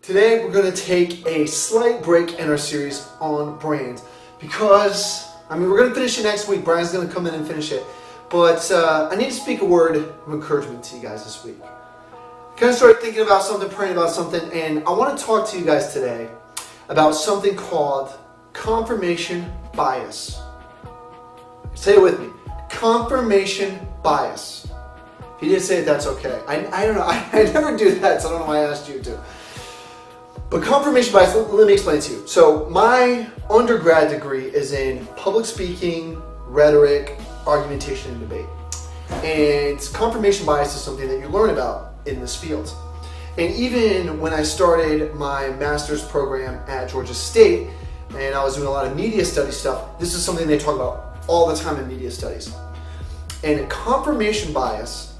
Today we're going to take a slight break in our series on brand because, we're going to finish it next week. Brian's going to come in and finish it. But I need to speak a word of encouragement to you guys this week. Kind of started thinking about something, praying about something, and I want to talk to you guys today about something called confirmation bias. Say it with me. Confirmation bias. If you didn't say it, that's okay. I don't know. I never do that, so I don't know why I asked you to. But confirmation bias, let me explain it to you. So my undergrad degree is in public speaking, rhetoric, argumentation, and debate. And confirmation bias is something that you learn about in this field. And even when I started my master's program at Georgia State, and I was doing a lot of media studies stuff, this is something they talk about all the time in media studies. And confirmation bias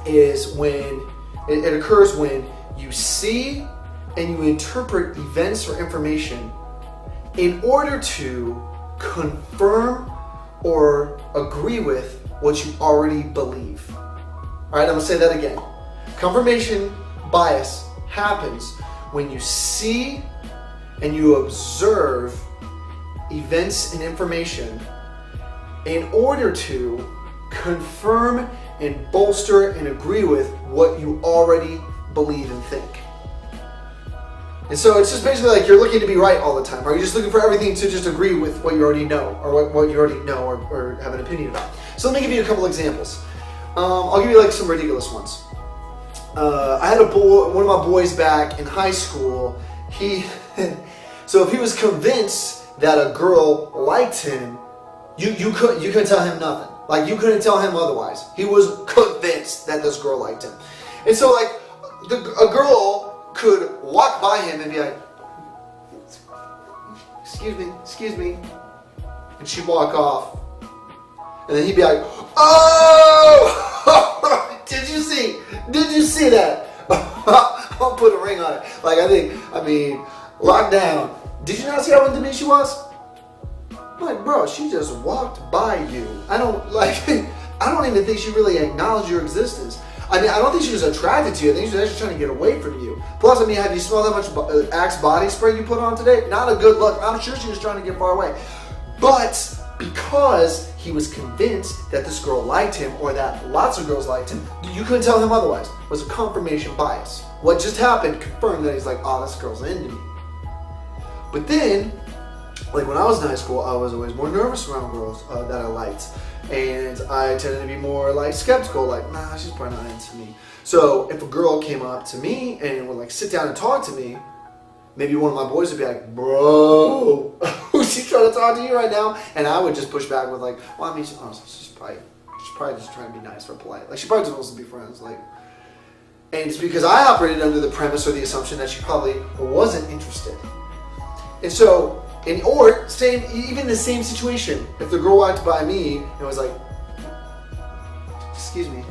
is when it occurs when you see and you interpret events or information in order to confirm or agree with what you already believe. All right, I'm gonna say that again. Confirmation bias happens when you see and you observe events and information in order to confirm and bolster and agree with what you already believe and think. And so it's just basically like you're looking to be right all the time. Or you're just looking for everything to just agree with what you already know, or what you already know or have an opinion about. So let me give you a couple examples. I'll give you like some ridiculous ones. I had one of my boys back in high school. So if he was convinced that a girl liked him, you couldn't tell him nothing. Like you couldn't tell him otherwise. He was convinced that this girl liked him. And so like a girl could walk by him and be like, excuse me, and she'd walk off. And then he'd be like, oh, did you see that? I'll put a ring on it. Like lockdown. Did you not see how into me she was? I'm like, bro, she just walked by you. I don't even think she really acknowledged your existence. I don't think she was attracted to you. I think she was actually trying to get away from you. Plus, have you smelled that much Axe body spray you put on today? Not a good look. I'm sure she was trying to get far away. But because he was convinced that this girl liked him, or that lots of girls liked him, you couldn't tell him otherwise. It was a confirmation bias. What just happened confirmed that he's like, oh, this girl's into me. But then, like when I was in high school, I was always more nervous around girls that I liked. And I tended to be more like skeptical, like, nah, she's probably not into me. So if a girl came up to me and would like sit down and talk to me, maybe one of my boys would be like, bro, she's trying to talk to you right now. And I would just push back with like, well, she's probably just trying to be nice or polite. Like she probably just wants to be friends. Like, and it's because I operated under the premise or the assumption that she probably wasn't interested. And so, even the same situation, if the girl walked by me and was like, excuse me,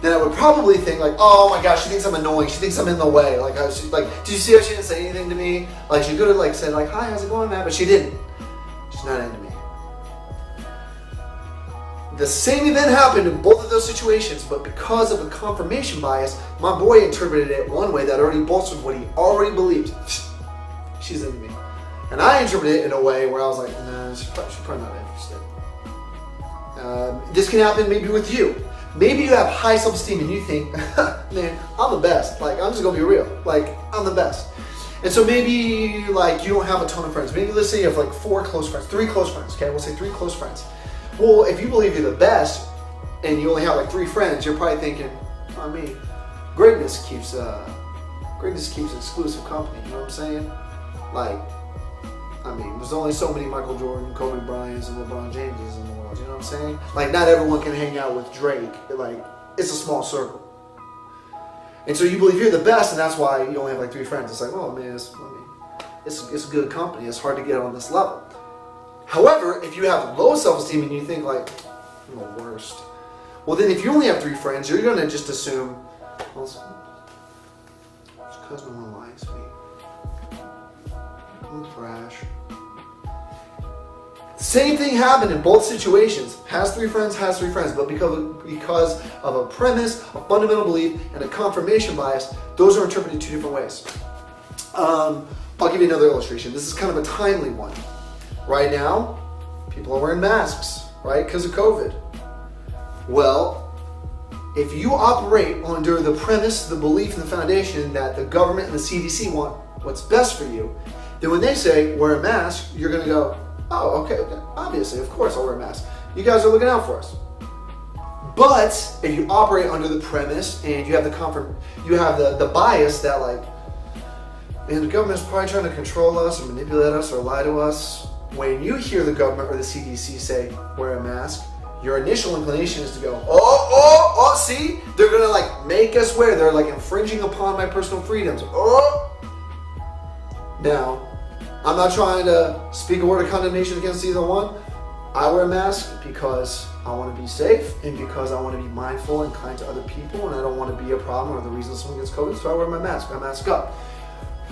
then I would probably think like, oh my gosh, she thinks I'm annoying, she thinks I'm in the way. Like, did you see how she didn't say anything to me? Like, she could have like said like, hi, how's it going, man? But she didn't. She's not into me. The same event happened in both of those situations, but because of a confirmation bias, my boy interpreted it one way that already bolstered what he already believed. She's into me. And I interpreted it in a way where I was like, nah, she's probably not interested. This can happen maybe with you. Maybe you have high self-esteem and you think, man, I'm the best. Like, I'm just going to be real. Like, I'm the best. And so maybe, like, you don't have a ton of friends. Maybe let's say you have, like, 3 close friends. Okay, we'll say 3 close friends. Well, if you believe you're the best and you only have, like, 3 friends, you're probably thinking, greatness keeps exclusive company. You know what I'm saying? Like, there's only so many Michael Jordan, Kobe Bryants, and LeBron Jameses in the world, you know what I'm saying? Like, not everyone can hang out with Drake. Like, it's a small circle. And so you believe you're the best, and that's why you only have like 3 friends. It's like, oh man, it's good company. It's hard to get on this level. However, if you have low self-esteem and you think like, I'm the worst, well then if you only have 3 friends, you're going to just assume, well, it's because no one likes me. I'm trash. Same thing happened in both situations. Has three friends, but because of a premise, a fundamental belief, and a confirmation bias, those are interpreted 2 different ways. I'll give you another illustration. This is kind of a timely one. Right now, people are wearing masks, right, because of COVID. Well, if you operate under the premise, the belief, and the foundation that the government and the CDC want what's best for you, then when they say wear a mask, you're going to go, oh, okay, obviously, of course I'll wear a mask. You guys are looking out for us. But if you operate under the premise and you have the bias that like, man, the government's probably trying to control us or manipulate us or lie to us. When you hear the government or the CDC say wear a mask, your initial inclination is to go, oh, see, they're gonna like make us wear. They're like infringing upon my personal freedoms. Oh. Now, I'm not trying to speak a word of condemnation against either one. I wear a mask because I want to be safe and because I want to be mindful and kind to other people, and I don't want to be a problem or the reason someone gets COVID, so I wear my mask. I mask up.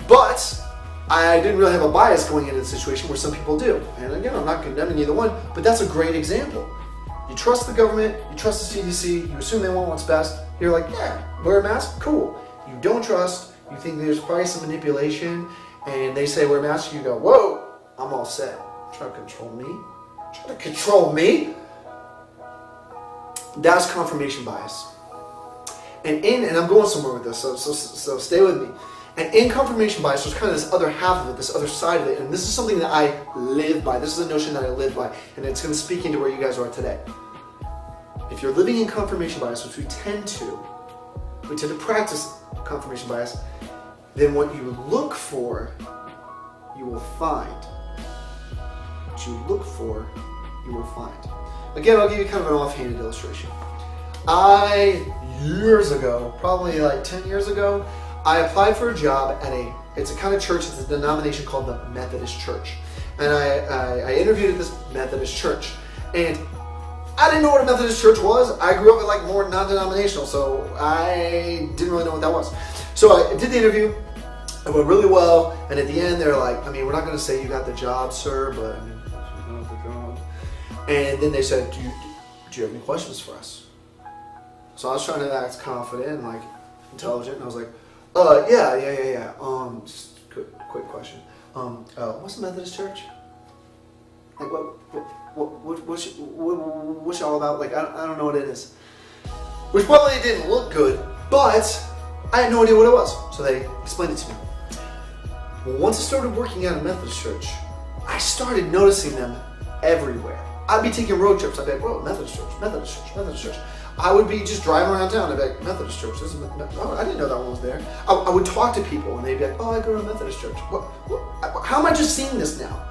But I didn't really have a bias going into the situation where some people do. And again, I'm not condemning either one, but that's a great example. You trust the government, you trust the CDC, you assume they want what's best. You're like, yeah, wear a mask, cool. You don't trust, you think there's probably some manipulation, and they say wear a mask, you go, whoa, I'm all set. Trying to control me? Trying to control me? That's confirmation bias. And I'm going somewhere with this, so stay with me. And in confirmation bias, there's kind of this other half of it, this other side of it, and this is something that I live by. This is a notion that I live by, and it's going to speak into where you guys are today. If you're living in confirmation bias, which we tend to practice confirmation bias, then what you look for, you will find. What you look for, you will find. Again, I'll give you kind of an offhanded illustration. Years ago, probably like 10 years ago, I applied for a job at it's a kind of church, it's a denomination called the Methodist Church. And I interviewed at this Methodist church. And I didn't know what a Methodist church was. I grew up with like more non-denominational, so I didn't really know what that was. So I did the interview, it went really well, and at the end they're like, I mean, we're not going to say you got the job, sir, but I mean, you got the job. And then they said, do you have any questions for us? So I was trying to act confident and like intelligent, and I was like, yeah. Just quick question. What's the Methodist Church? Like, what's y'all about? Like, I don't know what it is. Which probably didn't look good, but I had no idea what it was. So they explained it to me. Well, once I started working at a Methodist church, I started noticing them everywhere. I'd be taking road trips. I'd be like, whoa, Methodist church, Methodist church, Methodist church. I would be just driving around town. I'd be like, Methodist church. I didn't know that one was there. I would talk to people and they'd be like, oh, I go to a Methodist church. How am I just seeing this now?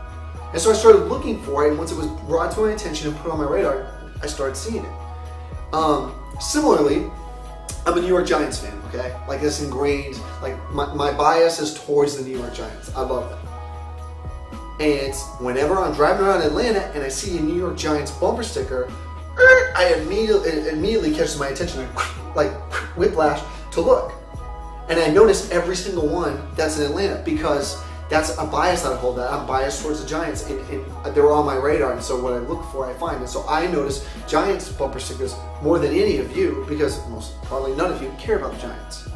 And so I started looking for it, and once it was brought to my attention and put on my radar, I started seeing it. Similarly, I'm a New York Giants fan, okay? Like this ingrained, like my bias is towards the New York Giants. I love them. And whenever I'm driving around Atlanta and I see a New York Giants bumper sticker, it immediately catches my attention, like whiplash to look. And I notice every single one that's in Atlanta because that's a bias that I hold, that I'm biased towards the Giants, and they're on my radar, and so what I look for, I find. And so I notice Giants bumper stickers more than any of you because probably none of you care about the Giants.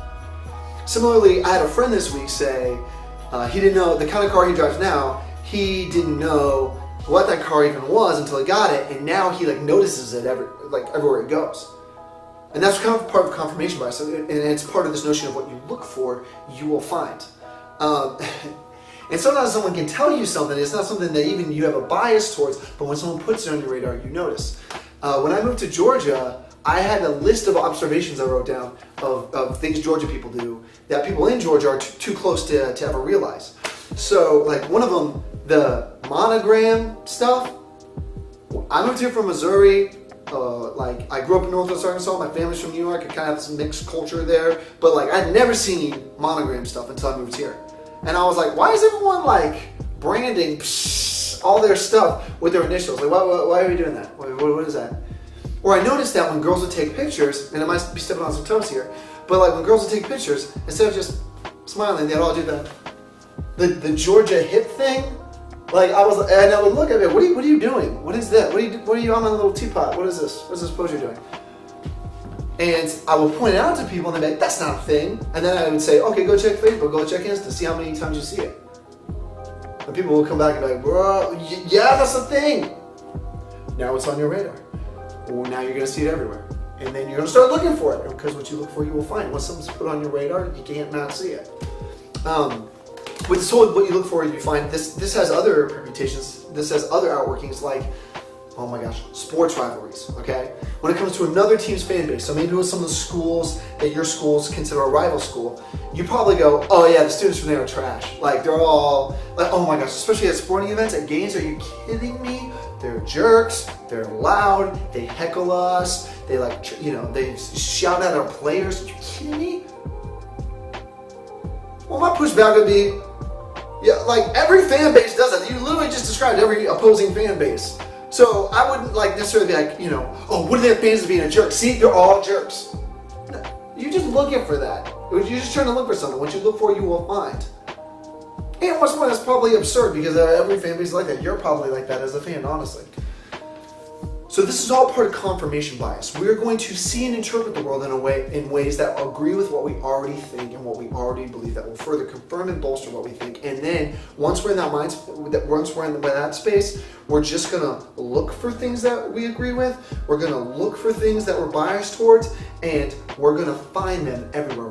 Similarly, I had a friend this week say he didn't know the kind of car he drives now. He didn't know what that car even was until he got it, and now he like notices it everywhere it goes. And that's kind of part of confirmation bias, and it's part of this notion of what you look for, you will find. And sometimes someone can tell you something, it's not something that even you have a bias towards, but when someone puts it on your radar, you notice. When I moved to Georgia, I had a list of observations I wrote down of things Georgia people do that people in Georgia are too close to ever realize. So, like one of them, the monogram stuff. I moved here from Missouri. I grew up in Northwest Arkansas. My family's from New York. I kind of have this mixed culture there. But like, I'd never seen monogram stuff until I moved here. And I was like, why is everyone like branding all their stuff with their initials? Like, why are we doing that? What is that? Or I noticed that when girls would take pictures, and I might be stepping on some toes here, but like when girls would take pictures, instead of just smiling, they'd all do the Georgia hip thing. Like I would look at it. What are you doing? What is that? What are you on my little teapot? What is this? What's this pose you're doing? And I would point it out to people and they'd be like, that's not a thing. And then I would say, okay, go check Facebook, go check Insta, see how many times you see it. And people will come back and be like, bro, yeah, that's a thing. Now it's on your radar. Well, now you're gonna see it everywhere. And then you're gonna start looking for it, because what you look for, you will find. Once something's put on your radar, you can't not see it. With this whole what you look for, you find, this has other permutations, this has other outworkings like, oh my gosh, sports rivalries, okay? When it comes to another team's fan base, so maybe with some of the schools that your schools consider a rival school, you probably go, oh yeah, the students from there are trash. Like, they're all, like, oh my gosh, especially at sporting events, at games, are you kidding me? They're jerks, they're loud, they heckle us, they like, you know, they shout at our players. Are you kidding me? Well, my pushback would be, yeah, like every fan base does that. You literally just described every opposing fan base. So I wouldn't like necessarily be like, you know, oh, what are their fans of being a jerk? See, they're all jerks. No, you're just looking for that. You're just trying to look for something. What you look for, you will find. And what's more, that's probably absurd because every fan base is like that. You're probably like that as a fan, honestly. So this is all part of confirmation bias. We're going to see and interpret the world in ways that agree with what we already think and what we already believe, that will further confirm and bolster what we think. And then once we're in that space, we're just gonna look for things that we agree with. We're gonna look for things that we're biased towards, and we're gonna find them everywhere.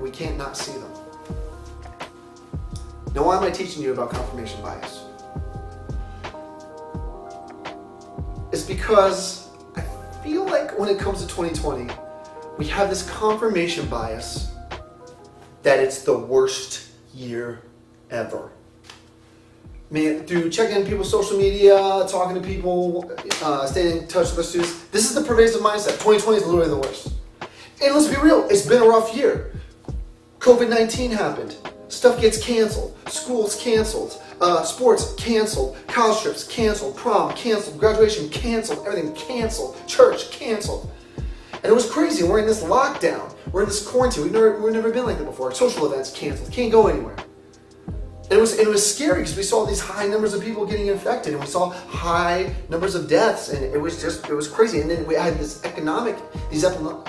We can't not see them. Now, why am I teaching you about confirmation bias? It's because I feel like when it comes to 2020, we have this confirmation bias that it's the worst year ever. I mean, through checking people's social media, talking to people, staying in touch with their students, this is the pervasive mindset. 2020 is literally the worst. And let's be real, it's been a rough year. COVID-19 happened. Stuff gets canceled. Schools canceled. Sports canceled. College trips canceled. Prom canceled. Graduation canceled. Everything canceled. Church canceled. And it was crazy. We're in this lockdown. We're in this quarantine. We've never been like that before. Social events canceled. Can't go anywhere. And it was scary because we saw these high numbers of people getting infected, and we saw high numbers of deaths, and it was crazy. And then we had these economic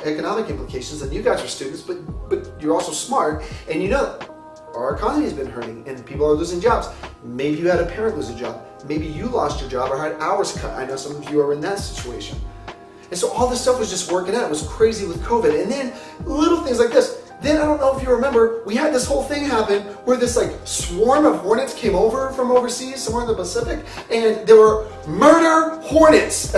implications. And you guys are students, but you're also smart, and you know our economy has been hurting and people are losing jobs. Maybe you had a parent lose a job. Maybe you lost your job or had hours cut. I know some of you are in that situation. And so all this stuff was just working out. It was crazy with COVID. And then little things like this. Then I don't know if you remember, we had this whole thing happen where this like swarm of hornets came over from overseas, somewhere in the Pacific, and there were murder hornets.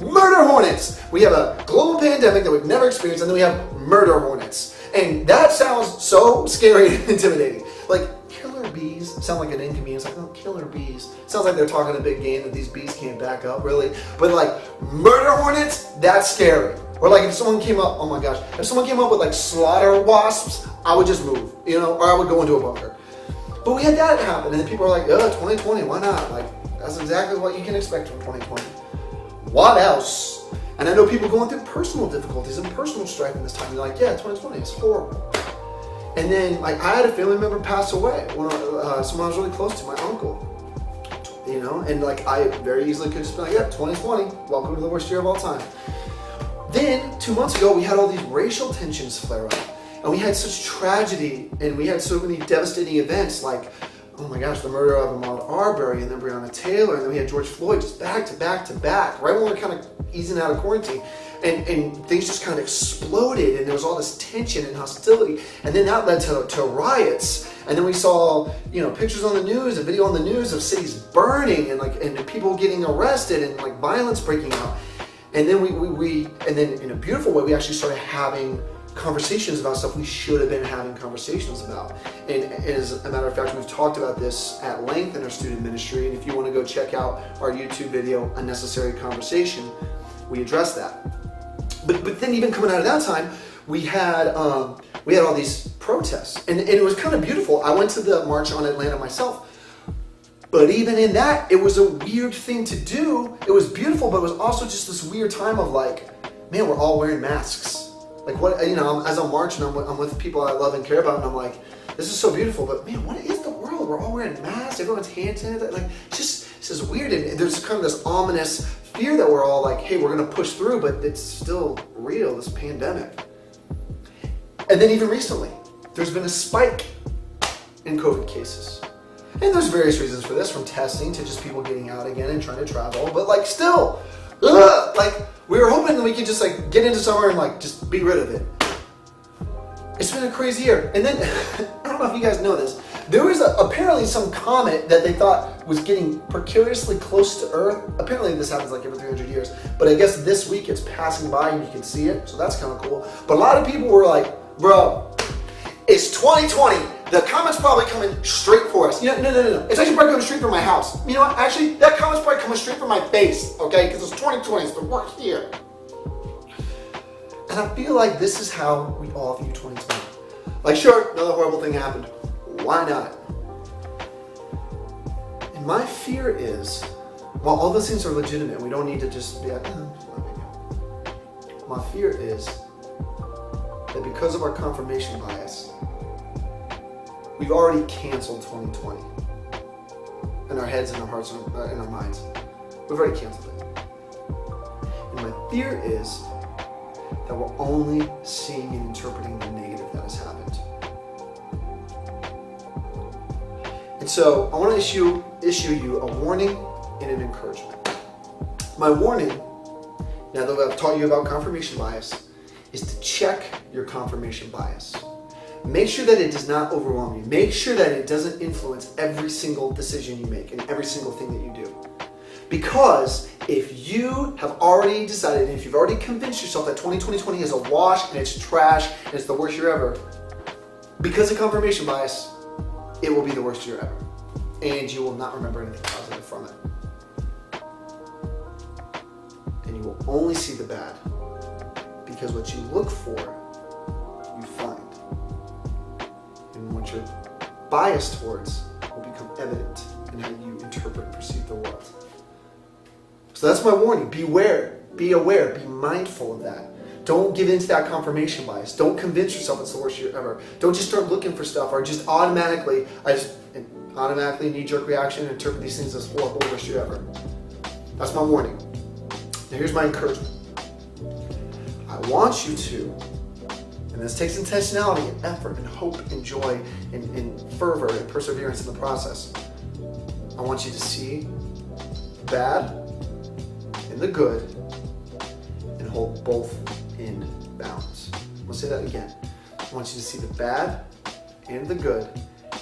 Murder hornets. We have a global pandemic that we've never experienced, and then we have murder hornets. And that sounds so scary and intimidating. Like, killer bees sound like an inconvenience. Like, oh, killer bees. Sounds like they're talking a big game that these bees can't back up, really. But like, murder hornets, that's scary. Or like if someone came up, oh my gosh, if someone came up with like slaughter wasps, I would just move, you know, or I would go into a bunker. But we had that happen, and then people are like, 2020, why not? Like, that's exactly what you can expect from 2020. What else? And I know people going through personal difficulties and personal strife in this time. You're like, yeah, 2020 is horrible. And then, like, I had a family member pass away. Someone I was really close to, my uncle. You know, and like, I very easily could just be like, yeah, 2020, welcome to the worst year of all time. Then, 2 months ago, we had all these racial tensions flare up. And we had such tragedy, and we had so many devastating events, like, oh my gosh, the murder of Ahmaud Arbery, and then Breonna Taylor, and then we had George Floyd just back to back to back, right when we were kind of easing out of quarantine. And things just kind of exploded, and there was all this tension and hostility. And then that led to riots. And then we saw, you know, pictures on the news, a video on the news of cities burning, and people getting arrested, and like violence breaking out. And then and then in a beautiful way, we actually started having conversations about stuff we should have been having conversations about. And as a matter of fact, we've talked about this at length in our student ministry. And if you want to go check out our YouTube video, Unnecessary Conversation, we address that. But then even coming out of that time, we had all these protests, and it was kind of beautiful. I went to the March on Atlanta myself. But even in that, it was a weird thing to do. It was beautiful, but it was also just this weird time of like, man, we're all wearing masks. Like, what, you know, as I'm marching, I'm with people I love and care about, and I'm like, this is so beautiful, but man, what is the world? We're all wearing masks, everyone's hand sanitizer, like, this is weird, and there's kind of this ominous appear that we're all like, hey, we're going to push through, but it's still real, this pandemic. And then even recently, there's been a spike in COVID cases. And there's various reasons for this, from testing to just people getting out again and trying to travel. But like still, like we were hoping that we could just like get into summer and like just be rid of it. It's been a crazy year. And then, I don't know if you guys know this, there was apparently some comet that they thought was getting precariously close to Earth. Apparently this happens like every 300 years. But I guess this week it's passing by and you can see it. So that's kind of cool. But a lot of people were like, bro, it's 2020. The comet's probably coming straight for us. No. It's actually probably coming straight for my house. You know what? Actually, that comet's probably coming straight for my face, okay? Because it's 2020, so we're here. And I feel like this is how we all view 2020. Like, sure, another horrible thing happened. Why not? And my fear is, while all those things are legitimate, we don't need to just be like, my fear is that because of our confirmation bias, we've already canceled 2020 in our heads and our hearts and in our minds. We've already canceled it. And my fear is that we're only seeing and interpreting the negative that has happened. And so I want to issue you a warning and an encouragement. My warning, now that I've taught you about confirmation bias, is to check your confirmation bias. Make sure that it does not overwhelm you. Make sure that it doesn't influence every single decision you make and every single thing that you do. Because if you have already decided, and if you've already convinced yourself that 2020 is a wash and it's trash and it's the worst year ever, because of confirmation bias, it will be the worst year ever. And you will not remember anything positive from it. And you will only see the bad. Because what you look for, you find. And what you're biased towards will become evident in how you interpret and perceive the world. So that's my warning. Beware, be aware, be mindful of that. Don't give in to that confirmation bias. Don't convince yourself it's the worst year ever. Don't just start looking for stuff or just automatically knee-jerk reaction and interpret these things as horrible, worst year ever. That's my warning. Now here's my encouragement. I want you to, and this takes intentionality and effort and hope and joy and fervor and perseverance in the process. I want you to see the bad and the good and hold both in balance. I'll say that again. I want you to see the bad and the good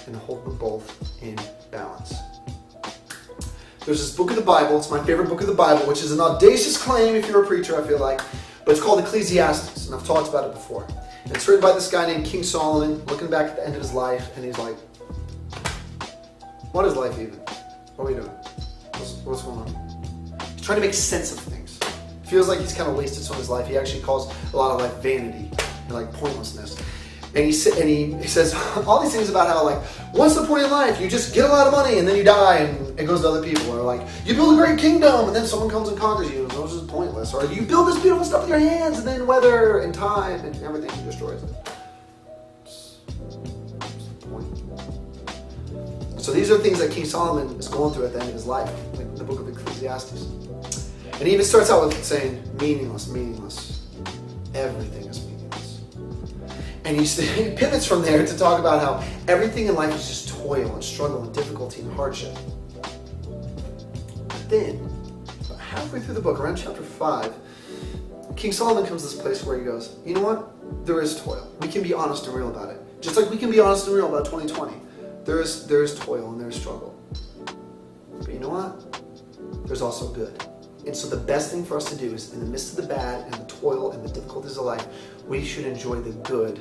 and hold them both in balance. There's this book of the Bible, it's my favorite book of the Bible, which is an audacious claim if you're a preacher, I feel like, but it's called Ecclesiastes, and I've talked about it before. And it's written by this guy named King Solomon, looking back at the end of his life, and he's like, what is life even? What are we doing? What's going on? He's trying to make sense of things. Feels like he's kind of wasted some of his life. He actually calls a lot of life vanity and like pointlessness. And he says all these things about how like, what's the point in life? You just get a lot of money and then you die and it goes to other people. Or like, you build a great kingdom and then someone comes and conquers you. And those are pointless. Or you build this beautiful stuff with your hands and then weather and time and everything destroys it. What's the point? So these are things that King Solomon is going through at the end of his life, like in the book of Ecclesiastes. And he even starts out with saying, meaningless. Everything is meaningless. And he pivots from there to talk about how everything in life is just toil and struggle and difficulty and hardship. But then, about halfway through the book, around chapter 5, King Solomon comes to this place where he goes, you know what? There is toil. We can be honest and real about it. Just like we can be honest and real about 2020. There is toil and there is struggle. But you know what? There's also good. And so the best thing for us to do is, in the midst of the bad and the toil and the difficulties of life, we should enjoy the good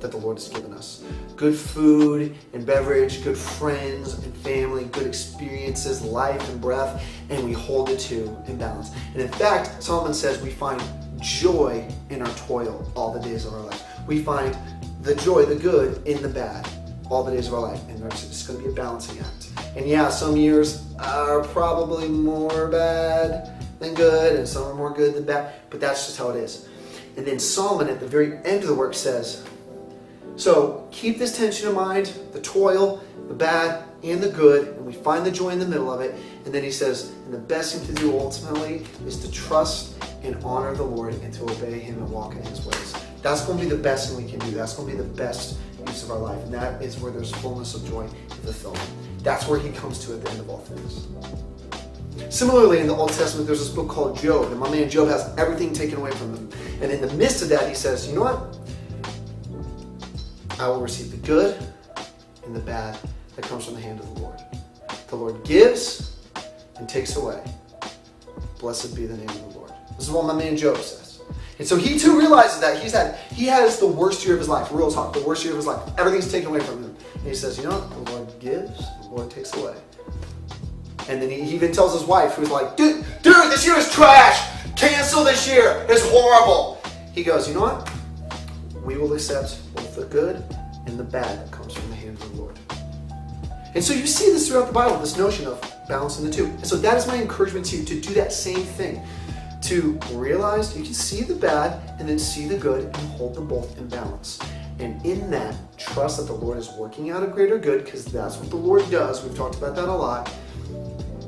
that the Lord has given us. Good food and beverage, good friends and family, good experiences, life and breath, and we hold the two in balance. And in fact, Solomon says we find joy in our toil all the days of our life. We find the joy, the good, in the bad all the days of our life. And there's just going to be a balancing act. And yeah, some years are probably more bad than good, and some are more good than bad, but that's just how it is. And then Solomon at the very end of the work says, so keep this tension in mind, the toil, the bad, and the good, and we find the joy in the middle of it. And then he says, and the best thing to do ultimately is to trust and honor the Lord and to obey him and walk in his ways. That's going to be the best thing we can do. That's going to be the best use of our life. And that is where there's fullness of joy and fulfillment. That's where he comes to at the end of all things. Similarly, in the Old Testament, there's this book called Job, and my man Job has everything taken away from him. And in the midst of that, he says, you know what? I will receive the good and the bad that comes from the hand of the Lord. The Lord gives and takes away. Blessed be the name of the Lord. This is what my man Job says. And so he too realizes that he has the worst year of his life, real talk, the worst year of his life. Everything's taken away from him. And he says, you know what? The Lord gives, the Lord takes away. And then he even tells his wife, who's like, dude, this year is trash. Cancel this year. It's horrible. He goes, you know what? We will accept both the good and the bad that comes from the hand of the Lord. And so you see this throughout the Bible, this notion of balancing the two. And so that is my encouragement to you, to do that same thing. To realize you can see the bad and then see the good and hold them both in balance. And in that, trust that the Lord is working out a greater good, because that's what the Lord does. We've talked about that a lot.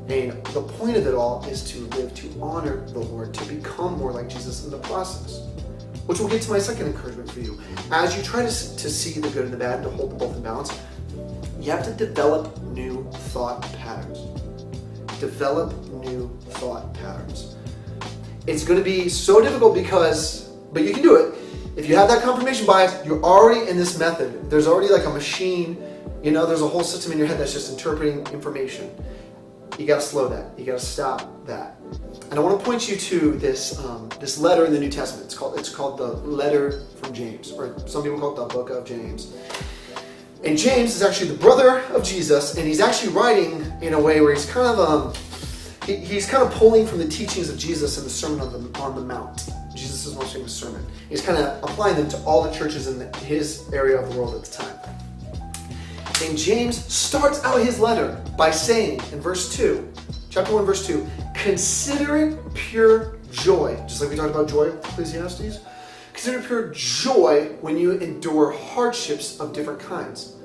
And the point of it all is to live to honor the Lord, to become more like Jesus in the process. Which will get to my second encouragement for you. As you try to see the good and the bad, to hold them both in balance, you have to develop new thought patterns. Develop new thought patterns. It's going to be so difficult but you can do it. If you have that confirmation bias, you're already in this method. There's already like a machine, there's a whole system in your head that's just interpreting information. You got to slow that. You got to stop that. And I want to point you to this letter in the New Testament. It's called the letter from James, or some people call it the book of James. And James is actually the brother of Jesus, and he's actually writing in a way where he's kind of pulling from the teachings of Jesus in the Sermon on the Mount. Jesus' most famous sermon. He's kind of applying them to all the churches in his area of the world at the time. And James starts out his letter by saying in chapter 1, verse 2, consider it pure joy, just like we talked about joy with Ecclesiastes. Consider it pure joy when you endure hardships of different kinds,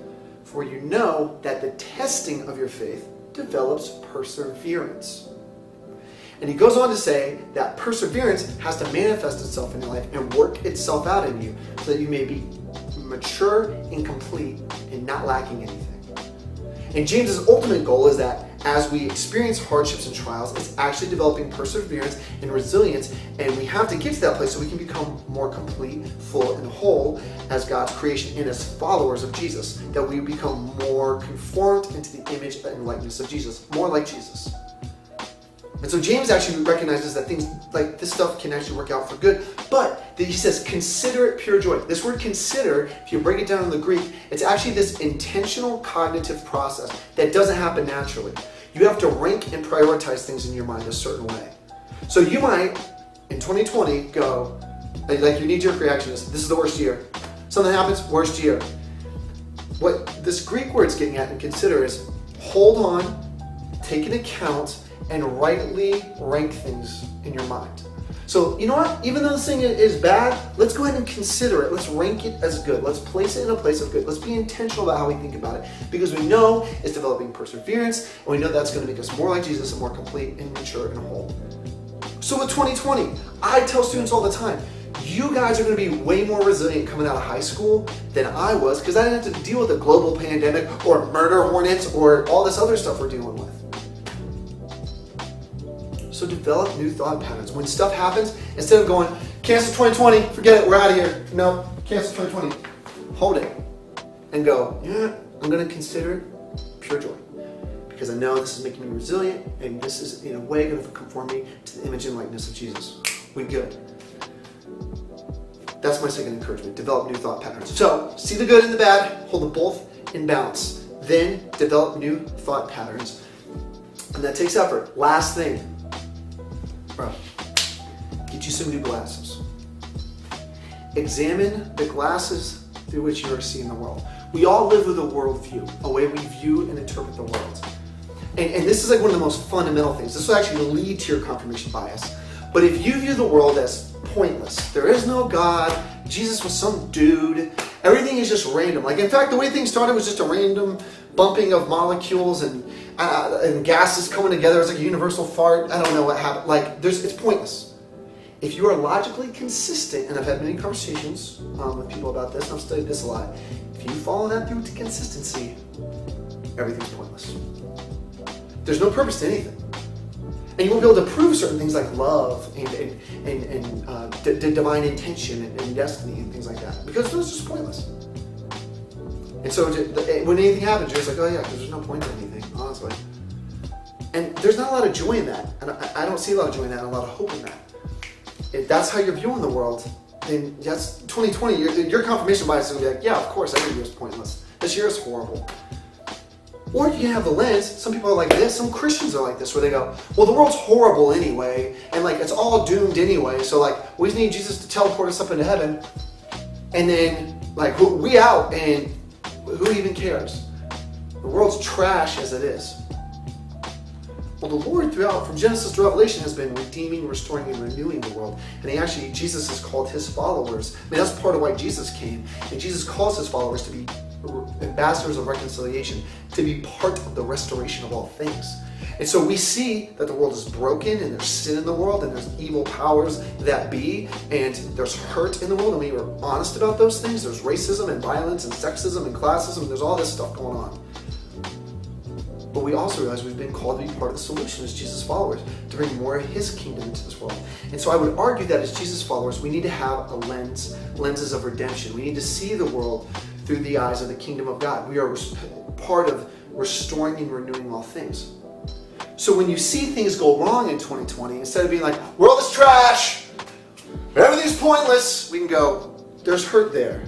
for you know that the testing of your faith develops perseverance. And he goes on to say that perseverance has to manifest itself in your life and work itself out in you so that you may be mature and complete and not lacking anything. And James's ultimate goal is that as we experience hardships and trials, it's actually developing perseverance and resilience, and we have to get to that place so we can become more complete, full, and whole as God's creation and as followers of Jesus, that we become more conformed into the image and likeness of Jesus, more like Jesus. And so James actually recognizes that things like this stuff can actually work out for good, but he says, consider it pure joy. This word consider, if you break it down in the Greek, it's actually this intentional cognitive process that doesn't happen naturally. You have to rank and prioritize things in your mind a certain way. So you might, in 2020, go, like your knee-jerk reaction is, this is the worst year. Something happens, worst year. What this Greek word's getting at and consider is hold on, take into account, and rightly rank things in your mind. So, you know what? Even though this thing is bad, let's go ahead and consider it. Let's rank it as good. Let's place it in a place of good. Let's be intentional about how we think about it, because we know it's developing perseverance, and we know that's going to make us more like Jesus and more complete and mature and whole. So with 2020, I tell students all the time, you guys are going to be way more resilient coming out of high school than I was, because I didn't have to deal with a global pandemic or murder hornets or all this other stuff we're dealing with. So develop new thought patterns. When stuff happens, instead of going, cancel 2020, forget it, we're out of here. No, cancel 2020. Hold it and go, yeah, I'm going to consider it pure joy, because I know this is making me resilient, and this is in a way going to conform me to the image and likeness of Jesus. We good. That's my second encouragement. Develop new thought patterns. So see the good and the bad, hold them both in balance. Then develop new thought patterns. And that takes effort. Last thing. Bro, get you some new glasses. Examine the glasses through which you are seeing the world. We all live with a worldview, a way we view and interpret the world. And this is like one of the most fundamental things. This will actually lead to your confirmation bias. But if you view the world as pointless, there is no God, Jesus was some dude, everything is just random. Like, in fact, the way things started was just a random bumping of molecules and gases coming together. It's like a universal fart. I don't know what happened. Like, it's pointless. If you are logically consistent, and I've had many conversations with people about this, and I've studied this a lot, if you follow that through to consistency, everything's pointless. There's no purpose to anything. And you won't be able to prove certain things like love and divine intention and destiny and things like that, because those are just pointless. And so when anything happens, you're just like, oh yeah, because there's no point to anything, honestly. And there's not a lot of joy in that. And I don't see a lot of joy in that and a lot of hope in that. If that's how you're viewing the world, then that's 2020. Your confirmation bias is going to be like, yeah, of course, every year is pointless. This year is horrible. Or you can have the lens. Some people are like this. Some Christians are like this, where they go, well, the world's horrible anyway, and like it's all doomed anyway. So like we just need Jesus to teleport us up into heaven, and then like we out, and who even cares? The world's trash as it is. Well, the Lord throughout, from Genesis to Revelation, has been redeeming, restoring, and renewing the world. And Jesus has called his followers. I mean, that's part of why Jesus came. And Jesus calls his followers to be ambassadors of reconciliation, to be part of the restoration of all things. And so we see that the world is broken, and there's sin in the world, and there's evil powers that be, and there's hurt in the world, and we were honest about those things. There's racism and violence and sexism and classism, and there's all this stuff going on. But we also realize we've been called to be part of the solution as Jesus' followers, to bring more of his kingdom into this world. And so I would argue that as Jesus' followers, we need to have lenses of redemption. We need to see the world through the eyes of the kingdom of God. We are part of restoring and renewing all things. So when you see things go wrong in 2020, instead of being like, world is trash, everything's pointless, we can go, there's hurt there.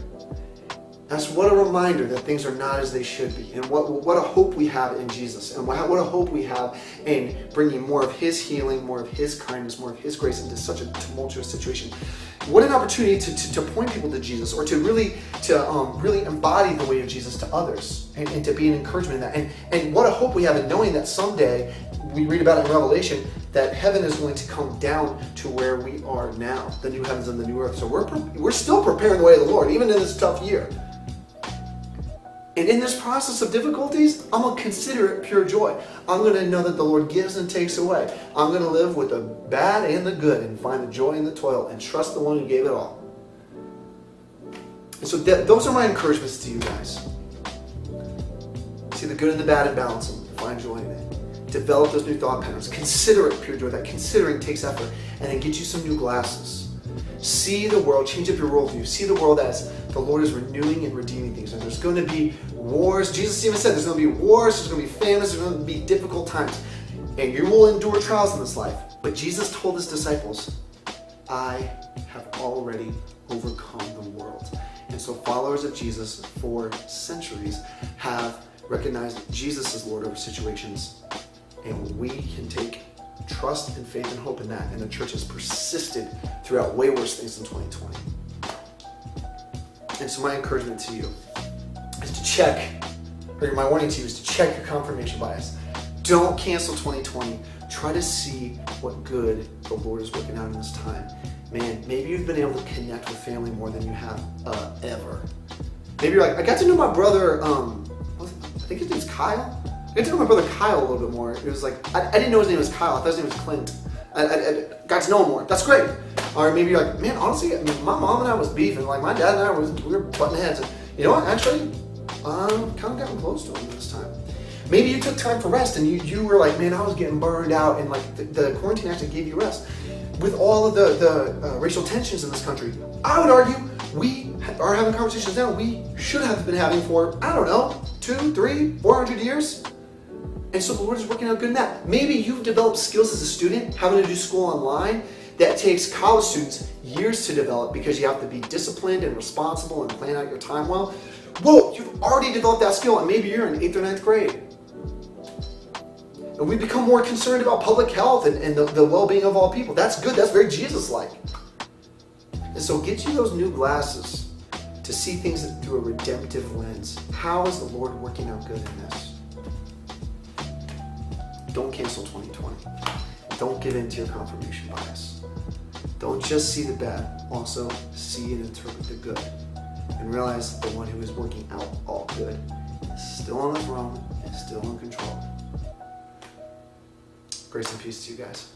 That's what a reminder that things are not as they should be, and what a hope we have in Jesus, and what a hope we have in bringing more of his healing, more of his kindness, more of his grace into such a tumultuous situation. What an opportunity to point people to Jesus, or to really embody the way of Jesus to others, and to be an encouragement in that. And what a hope we have in knowing that someday, we read about it in Revelation, that heaven is going to come down to where we are now, the new heavens and the new earth. So we're still preparing the way of the Lord, even in this tough year. And in this process of difficulties, I'm going to consider it pure joy. I'm going to know that the Lord gives and takes away. I'm going to live with the bad and the good and find the joy in the toil and trust the one who gave it all. And so those are my encouragements to you guys. See the good and the bad and balance them. Find joy in it. Develop those new thought patterns. Consider it pure joy. That considering takes effort. And then get you some new glasses. See the world, change up your worldview. See the world as the Lord is renewing and redeeming things. And there's going to be wars. Jesus even said there's going to be wars, there's going to be famines, there's going to be difficult times. And you will endure trials in this life. But Jesus told his disciples, I have already overcome the world. And so followers of Jesus for centuries have recognized that Jesus is Lord over situations. And we can take trust and faith and hope in that. And the church has persisted throughout way worse things in 2020. And so my encouragement to you is to check, or my warning to you is to check your confirmation bias. Don't cancel 2020. Try to see what good the Lord is working out in this time. Man, maybe you've been able to connect with family more than you have ever. Maybe you're like, I got to know my brother, I think his name's Kyle. I got to know my brother Kyle a little bit more. It was like, I didn't know his name was Kyle. I thought his name was Clint. I got to know him more. That's great. Or maybe you're like, man, honestly, my mom and I was beefing. Like, my dad and I we were butting heads. And you know what? Actually, kind of gotten close to him this time. Maybe you took time for rest, and you were like, man, I was getting burned out, and like the quarantine actually gave you rest. With all of the racial tensions in this country, I would argue we are having conversations now we should have been having for, I don't know, 200, 300, 400 years. And so the Lord is working out good in that. Maybe you've developed skills as a student, having to do school online, that takes college students years to develop because you have to be disciplined and responsible and plan out your time well. Whoa, you've already developed that skill, and maybe you're in 8th or 9th grade. And we become more concerned about public health and the well-being of all people. That's good. That's very Jesus-like. And so get you those new glasses to see things through a redemptive lens. How is the Lord working out good in this? Don't cancel 2020. Don't give in to your confirmation bias. Don't just see the bad. Also see and interpret the good. And realize the one who is working out all good is still on the throne, is still in control. Grace and peace to you guys.